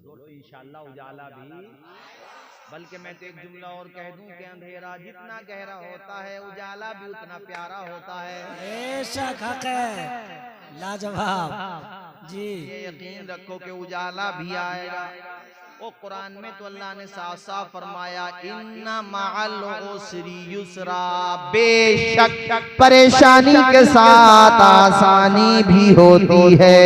बोलो इंशाअल्लाह उजाला भी। बल्कि मैं तो एक जुमला और कह दूं कि अंधेरा जितना गहरा होता है उजाला भी उतना प्यारा होता है। बेशक हक है, लाजवाब जी। ये यकीन रखो कि उजाला भी आएगा। वो कुरान में तो अल्लाह ने साफ साफ फरमाया इन्ना मअल उसरी युसरा, बेशक परेशानी के साथ आसानी भी होती है।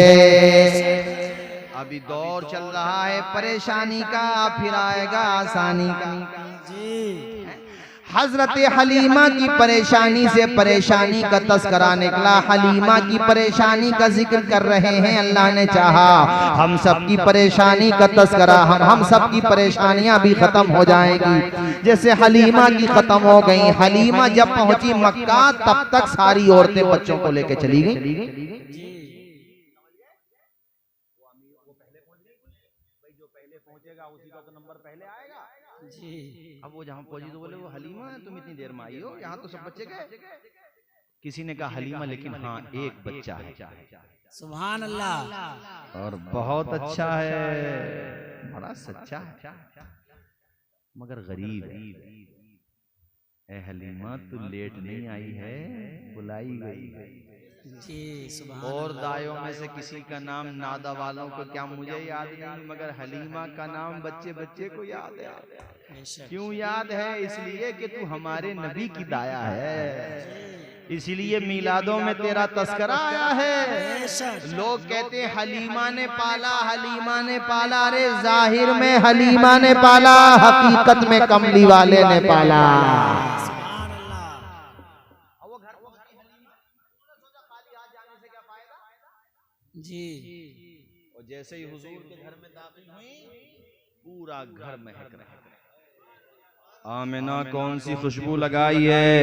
अभी दौर चल रहा है परेशानी का, फिर आएगा आसानी का जी। हजरत हलीमा की परेशानी से परेशानी का तस्करा निकला। हलीमा की परेशानी का जिक्र कर रहे हैं। अल्लाह ने चाहा हम सब की परेशानी का तस्करा, हम सब की परेशानियां भी खत्म हो जाएंगी जैसे हलीमा की खत्म हो गई। हलीमा जब पहुंची मक्का तब तक सारी औरतें बच्चों को लेकर चली गई। जो पहले पहुंचेगा उसी का तो नंबर पहले आएगा जी। अब वो जहाँ पहुंची तो बोले वो हलीमा तुम इतनी देर में आई हो, यहाँ तो सब बच्चे गए। किसी ने कहा हलीमा लेकिन हाँ एक बच्चा है, सुभान अल्लाह। और बहुत अच्छा है, बड़ा सच्चा है, मगर गरीब है। ए हलीमा तू लेट नहीं आई है, बुलाई गई। जी सुभान और अल्लाह। दायों में से किसी का नाम नादा वालों को क्या मुझे याद नहीं, मगर हलीमा का नाम बच्चे बच्चे को याद है। बेशक। क्यों याद है? इसलिए कि तू हमारे नबी की दाया है, इसीलिए मीलादों में तेरा तस्करा आया है। लोग कहते हैं हलीमा ने पाला, हलीमा ने पाला। अरे जाहिर में हलीमा ने पाला, हकीकत में कमली वाले ने पाला। जी। और जैसे ही हुजूर के घर में दाखिल हुई पूरा घर महक रहा है। आमिना कौन सी खुशबू लगाई है।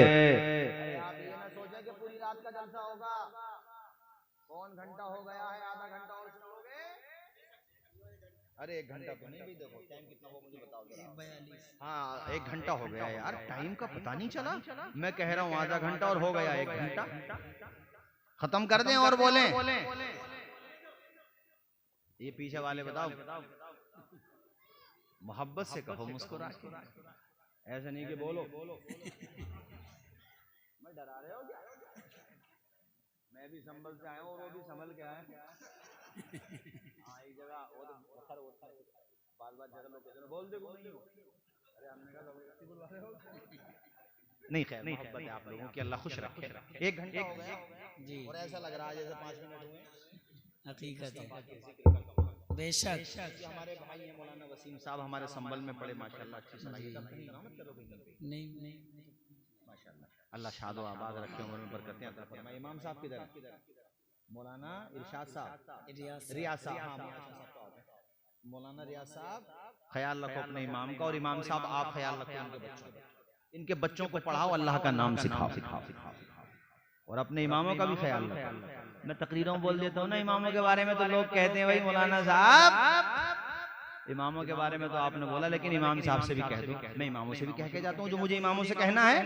आप ये ना सोचे कि पूरी रात का जलसा होगा। कौन घंटा हो गया है, आधा घंटा और सुनोगे? अरे 1 घंटा तो नहीं भी, देखो टाइम कितना हो मुझे बताओ जरा। हाँ 1 घंटा हो गया यार, टाइम का पता नहीं चला। मैं कह रहा हूँ आधा घंटा और हो गया 1 घंटा। खत्म कर दें और बोलें। ये पीछे वाले बताओ, मोहब्बत से कहो, मुस्कुरा के, ऐसा नहीं कि बोलो। मैं डरा रहे हो क्या? मैं भी संभल से आया हूँ और वो भी संभल के आए। हाँ एक जगह वो तो बार बार जगह लोग बोल दे नहीं हो। अरे हमने कहा जबरदस्ती बुलवा रहे हो। नहीं खैर मोहब्बत है आप लोगों की, अल्लाह खुश रखे। 1 घंटा हो गया जी, और ऐसा लग रहा है जैसे 5 मिनट हुए। हकीकत है। बेशक। हमारे भाई हैं मौलाना वसीम साहब, हमारे संबल में पड़े माशाल्लाह, अच्छी सलाहियत। नहीं माशाल्लाह, अल्लाह शादो आबाद रखे, उम्र में बरकतें अता फरमाए। इमाम साहब किधर? मौलाना इरशाद साहब, रियाज साहब, मौलाना रियाज साहब ख्याल रखो अपने इमाम का, और इमाम साहब आप ख्याल रखो उनके बच्चों का। इनके बच्चों को पढ़ाओ, अल्लाह का नाम सिखाओ, और अपने इमामों का भी ख्याल रखो। मैं तकरीरों में बोल देता हूँ ना इमामों के बारे में, तो लोग कहते हैं भाई मौलाना साहब इमामों के बारे में तो आपने बोला, लेकिन इमाम साहब से भी कह दो। मैं इमामों से भी कह के जाता हूँ जो मुझे इमामों से कहना है,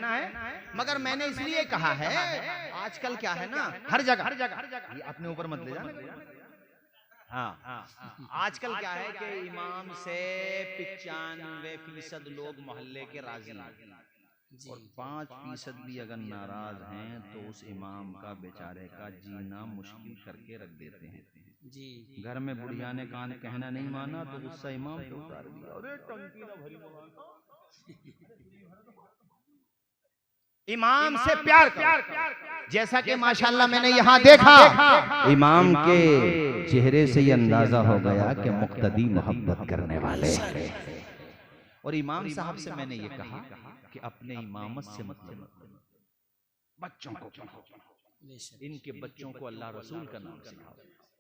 मगर मैंने इसलिए कहा है आजकल क्या है ना, हर जगह ये अपने ऊपर मत ले जाना। हाँ आजकल क्या है कि इमाम से 95% लोग मोहल्ले के राजी हैं, और 5% भी अगर नाराज हैं तो उस इमाम का बेचारे का जीना मुश्किल करके रख देते हैं जी। घर में बुढ़िया ने कान कहना नहीं माना तो गुस्सा इमाम पे उतार दिया, अरे टंकी ना भरी इमाम से प्यार करो। जैसा कि माशाल्लाह मैंने यहाँ देखा, इमाम के चेहरे से ये अंदाजा हो गया कि मुक्तदी मोहब्बत करने वाले हैं। और इमाम साहब से मैंने ये कहा कि अपने इमामत से मतलब बच्चों को पढ़ाओ, इनके बच्चों को अल्लाह रसूल का नाम सिखाओ।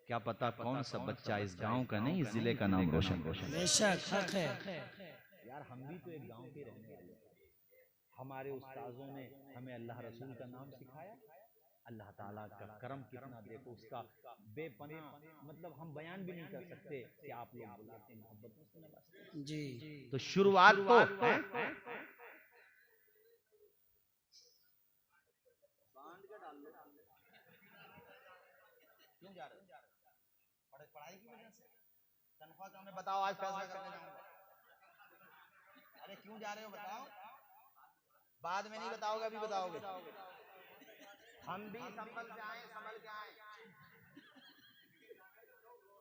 क्या पता कौन सा बच्चा इस गांव का नहीं, इस जिले का नाम रोशन यार हम भी तो एक गांव के रहने वाले हैं। हमारे उस्ताजों ने हमें अल्लाह रसूल का नाम सिखाया। अल्लाह ताला का करम कितना देखो, उसका बेपना मतलब हम बयान भी नहीं कर सकते कि आप लोग बुलाते मोहब्बत जी। तो शुरुआत तो क्यों जा रहे हो? पढ़ाई की वजह से, तनख्वाह हमें बताओ, आज फैसला करने जाऊंगा। अरे क्यों जा रहे हो बताओ, बाद में नहीं बताओगे, अभी बताओगे। हम भी संभल के आए, संभल के आए।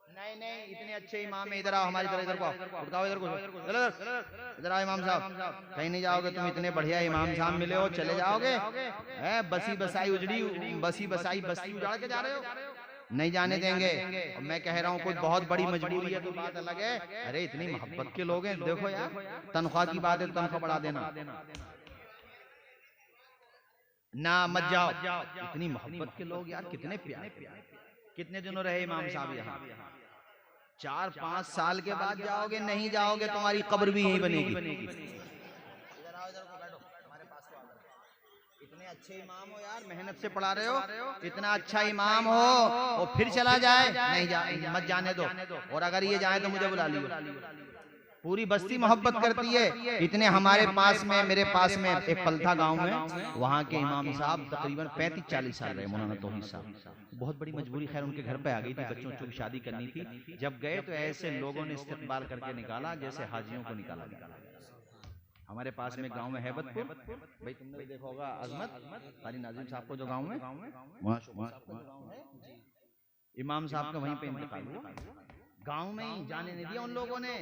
नहीं नहीं, इतने अच्छे इमाम है, इधर आओ हमारी तरह, इधर को उठाओ, इधर को इधर आओ इमाम साहब, कहीं नहीं जाओगे तुम, इतने बढ़िया इमाम साहब मिले हो, चले जाओगे? है बसी बसाई उजड़ी, बसी बसाई बस्ती उजाड़ के जा रहे हो, नहीं जाने देंगे। और मैं कह रहा हूँ कोई बहुत बड़ी मजबूरी है तो बात अलग है। अरे इतनी मोहब्बत के लोग हैं, देखो यार, तनख्वाह की बात है, तनख्वाह बढ़ा देना ना, मत जाओ। इतनी मोहब्बत के लोग यार, कितने प्यारे। कितने दिनों रहे इमाम साहब यहाँ? 4-5 साल के बाद जाओगे, नहीं जाओगे तुम्हारी कब्र भी यहीं बनेगी। इधर आओ, इधर को बैठो, हमारे पास को आओ। इतने अच्छे इमाम हो यार, मेहनत से पढ़ा रहे हो, इतना अच्छा इमाम हो और फिर चला जाए, नहीं मत जाने दो। और अगर ये जाए तो मुझे बुला लियो। पूरी बस्ती मोहब्बत करती है। इतने हमारे पास में, मेरे पास में एक पलथा गांव में, वहाँ के इमाम साहब तकरीबन 35-40 साल रहे, मौलाना तौहीद साहब। बहुत बड़ी मजबूरी खैर उनके घर पे आ गई थी, बच्चों की शादी करनी थी। जब गए तो ऐसे लोगों ने इस्तकबाल करके निकाला जैसे हाजियों को निकाला गया। हमारे पास में गांव में हैबतपुर, भाई तुमने भी देखा होगा, अजमत कारी नाजिम साहब को जो गांव में, इमाम साहब का वहीं पे इंतकाल हुआ। गांव में ही जाने नहीं दिया उन लोगों ने,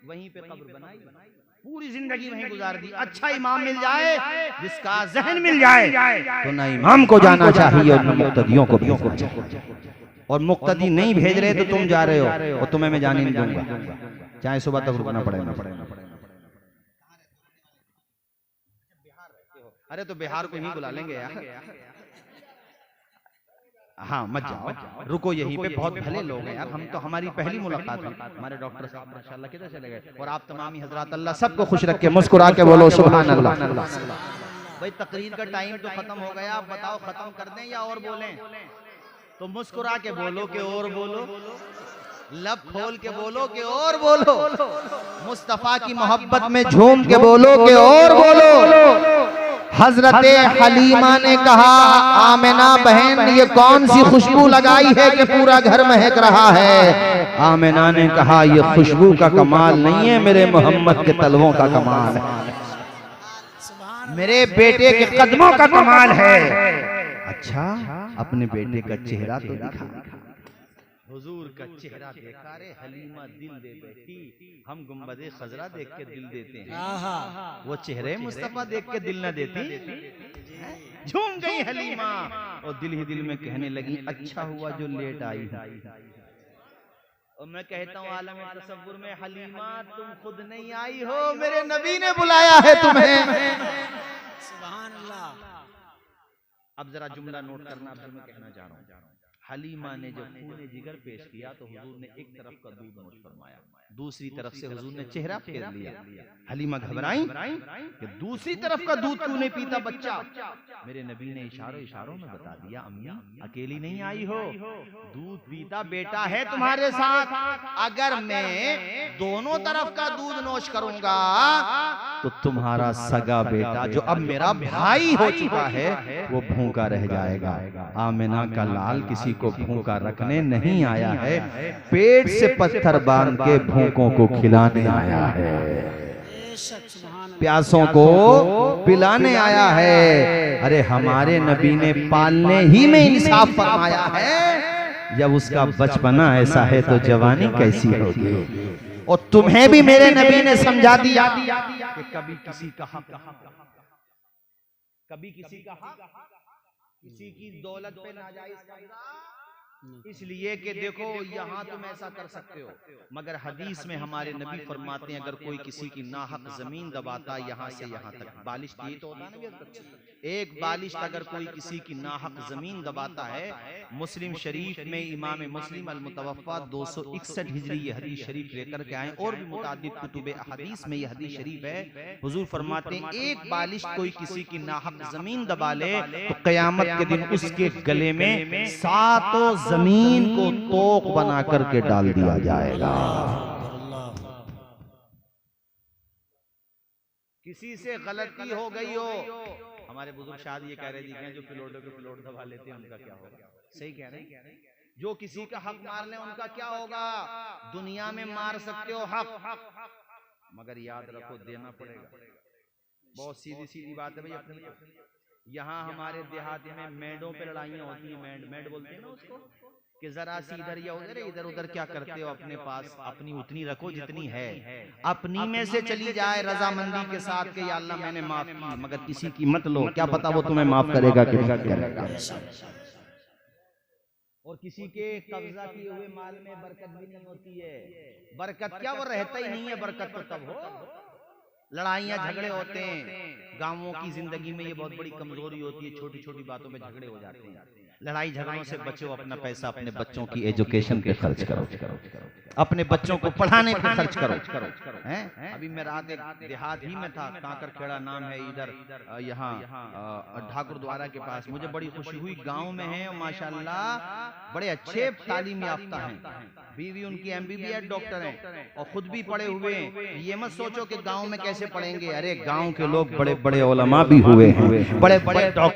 वहीं पे कब्र बनाई, पूरी जिंदगी वहीं गुजार दी। अच्छा इमाम मिल जाए, जिसका जहन मिल जाए, तो ना इमाम को जाना चाहिए और मुक्तदियों को भी। और मुक्तदी नहीं भेज रहे तो तुम जा रहे हो, और तुम्हें मैं जाने नहीं दूंगा, चाहे सुबह तक रुकना पड़ेगा। अरे तो बिहार को ही बुला लेंगे यार। हाँ मत जाओ, रुको यहीं पे, बहुत भले लोग हैं यार। हम तो, हमारी पहली मुलाकात हुई, हमारे डॉक्टर साहब माशाल्लाह किधर चले गए। और आप तमामी हजरात, अल्लाह सबको खुश रखे, मुस्कुरा के बोलो सुभान अल्लाह। भाई तकरीर का टाइम तो खत्म हो गया, आप बताओ खत्म कर दें या और बोलें? तो मुस्कुरा के बोलो कि और बोलो, लब खोल के बोलो कि और बोलो, मुस्तफा की मोहब्बत में झूम के बोलो कि और बोलो। हजरते हलीमा ने कहा, आमिना बहन ये कौन सी खुशबू लगाई है कि पूरा घर महक रहा है? आमिना ने कहा, ये खुशबू का कमाल नहीं है, मेरे मोहम्मद के तलवों का कमाल है, मेरे बेटे के कदमों का कमाल है। अच्छा, अपने बेटे का चेहरा तो दिखा। हुजूर का चेहरा देखा रे हलीमा दिल दे बैठी, हम गुंबदे खजरा देख के दिल देते हैं, वो चेहरे मुस्तफा देख के दिल न देती। झूम गई हलीमा और दिल ही दिल में कहने लगी, अच्छा हुआ जो लेट आई। और मैं कहता हूँ आलम तसव्वुर में, हलीमा तुम खुद नहीं आई हो, मेरे नबी ने बुलाया है तुम्हें। सुभान अल्लाह। अब जरा जुमला नोट करना, अब मैं कहना चाह रहा हूँ। हलीमा ने जब खून जिगर पेश किया तो हुजूर ने एक तरफ का दूध नोश फरमाया, दूसरी तरफ से हुजूर ने चेहरा फेर लिया। हलीमा घबराई कि दूसरी तरफ का दूध क्यों नहीं पीता बच्चा? मेरे नबी ने इशारों में बता दिया, अम्मी अकेली नहीं आई हो, दूध पीता बेटा है तुम्हारे साथ। अगर मैं दोनों तरफ का दूध नोश करूंगा तो तुम्हारा सगा बेटा जो अब मेरा भाई हो चुका है वो भूखा रह जाएगा। आमिना का लाल किसी को भूखा रखने नहीं आया है, पेट से पत्थर बांध के भूखों को खिलाने आया है, प्यासों को पिलाने आया है। अरे हमारे नबी ने पालने ही में इंसाफ फरमाया है। जब उसका बचपना ऐसा है तो जवानी कैसी होगी। और तुम्हें भी मेरे नबी ने समझा दिया कि कभी किसी का हक, कभी किसी का हक, किसी की दौलत पे नाजायज कब्जा, इसलिए कि देखो यहाँ तुम ऐसा कर सकते हो, मगर हदीस में हमारे नबी फरमाते हैं अगर कोई किसी की नाहक जमीन दबाता यहाँ से यहाँ तक, बालिश ये तो होता है ना, एक बालिश अगर कोई किसी की नाहक जमीन दबाता है, मुस्लिम शरीफ में इमाम मुस्लिम अल मुतवफ़ा 261 हिजरी ये हदीस शरीफ लेकर के आए, और भी मुतादिद कुतुब अहदीस में ये हदीस शरीफ है। हुजूर फरमाते हैं एक बालिश कोई किसी की नाहक जमीन दबा ले तो क़यामत के दिन उसके गले में 7 जमीन को तोक बना करके डाल दिया जाएगा। किसी से गलती हो गई हो, हमारे बुजुर्ग शायद ये कह रहे थे जो पिलोटों के पिलोट दबा लेते हैं उनका क्या होगा, सही कह रहे हैं। जो किसी का हक मार ले उनका क्या होगा? दुनिया में मार सकते हो हक, मगर याद रखो देना पड़ेगा। बहुत सीधी सीधी बात है भाई अपनी। यहाँ हमारे देहात में मेंढों पे लड़ाइयाँ होती हैं, मेंढ बोलते हैं ना उसको, कि जरा सी इधर या उधर, इधर उधर क्या करते हो, अपने पास अपनी उतनी रखो जितनी है, अपनी में से चली जाए रजामंदी के साथ के या अल्लाह मैंने माफ की, मगर किसी की मत लो, क्या पता वो तुम्हें माफ करेगा कि नहीं करेगा। और किसी के कब्जा किए हुए माल में बरकत भी नहीं होती है। बरकत क्या, वो रहता ही नहीं है, बरकत तो तब हो। लड़ाइयाँ झगड़े होते हैं, गांवों की जिंदगी में ये बहुत बड़ी कमजोरी होती है, छोटी छोटी बातों में झगड़े हो जाते हैं। लड़ाई झगड़ों से बचो, अपना पैसा अपने बच्चों की एजुकेशन पे खर्च करो, अपने बच्चों को पढ़ाने पे खर्च करो। हैं? अभी मैं रात एक देहात ही में था, कांकर खेड़ा नाम है इधर, यहाँ ठाकुर द्वारा के पास। मुझे बड़ी खुशी हुई, गांव में है माशाल्लाह, बड़े अच्छे तालीम याफ्ता हैं, बीवी उनकी MBBS डॉक्टर हैं और खुद भी पढ़े हुए हैं। ये मत सोचो कि गांव में कैसे पढ़ेंगे, अरे गांव के लोग बड़े बड़े उलमा भी हुए हैं, बड़े बड़े डॉक्टर